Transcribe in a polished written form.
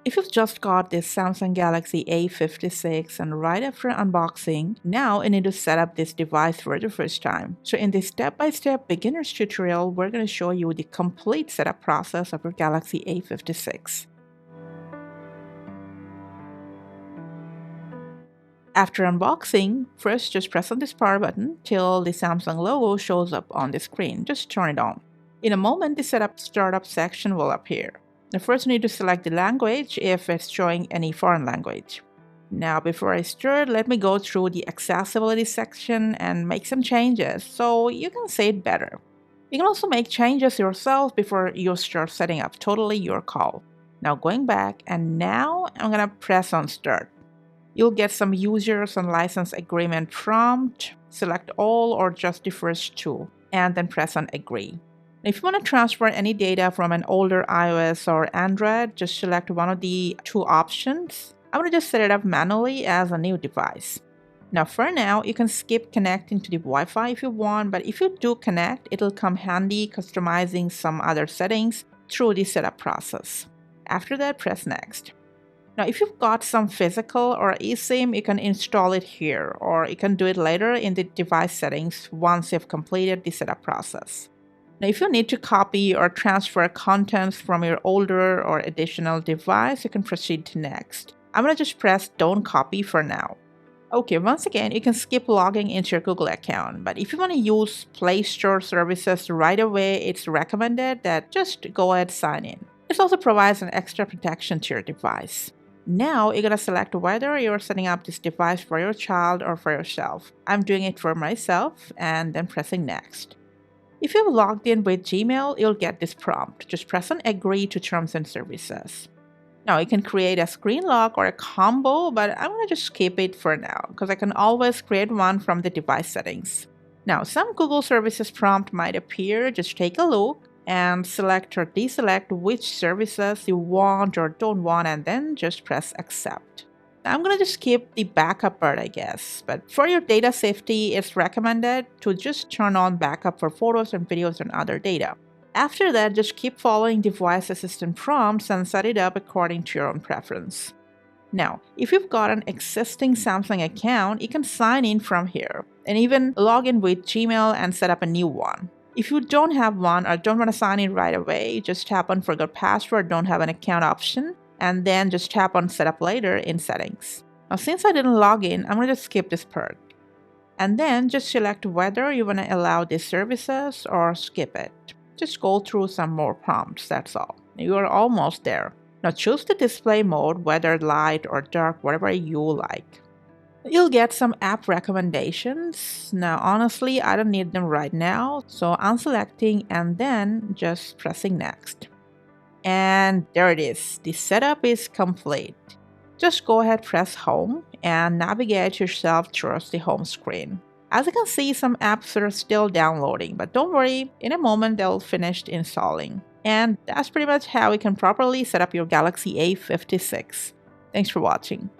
If you've just got this Samsung Galaxy A56 and right after unboxing, now you need to set up this device for the first time. So in this step-by-step beginner's tutorial, we're going to show you the complete setup process of your Galaxy A56. After unboxing, first just press on this power button till the Samsung logo shows up on the screen. Just turn it on. In a moment, the startup section will appear. Now first, you need to select the language if it's showing any foreign language. Now, before I start, let me go through the accessibility section and make some changes so you can see it better. You can also make changes yourself before you start setting up totally your call. Now going back, and now I'm gonna press on start. You'll get some users and license agreement prompt. Select all or just the first two, and then press on agree. If you want to transfer any data from an older iOS or Android, just select one of the two options. I'm going to just set it up manually as a new device. Now for now, you can skip connecting to the Wi-Fi if you want, but if you do connect, it'll come handy customizing some other settings through the setup process. After that, press next. Now if you've got some physical or eSIM, you can install it here, or you can do it later in the device settings once you've completed the setup process. Now, if you need to copy or transfer contents from your older or additional device, you can proceed to next. I'm going to just press don't copy for now. Okay, once again, you can skip logging into your Google account, but if you want to use Play Store services right away, it's recommended that just go ahead and sign in. This also provides an extra protection to your device. Now, you're going to select whether you're setting up this device for your child or for yourself. I'm doing it for myself and then pressing next. If you've logged in with Gmail, you'll get this prompt. Just press on agree to terms and services. Now you can create a screen lock or a combo, but I'm going to just skip it for now because I can always create one from the device settings. Now some Google services prompt might appear. Just take a look and select or deselect which services you want or don't want, and then just press accept. I'm going to just skip the backup part, I guess, but for your data safety, it's recommended to just turn on backup for photos and videos and other data. After that, just keep following device assistant prompts and set it up according to your own preference. Now, if you've got an existing Samsung account, you can sign in from here and even log in with Gmail and set up a new one. If you don't have one or don't want to sign in right away, just tap on forgot password, don't have an account option, and then just tap on setup later in settings. Now since I didn't log in, I'm going to just skip this part. And then just select whether you want to allow these services or skip it. Just go through some more prompts, that's all. You are almost there. Now choose the display mode, whether light or dark, whatever you like. You'll get some app recommendations. Now honestly, I don't need them right now, so unselecting and then just pressing next. And there it is. The setup is complete. Just go ahead, press home and navigate yourself towards the home screen. As you can see, some apps are still downloading, but don't worry, in a moment they'll finish installing. And that's pretty much how you can properly set up your Galaxy A56. Thanks for watching.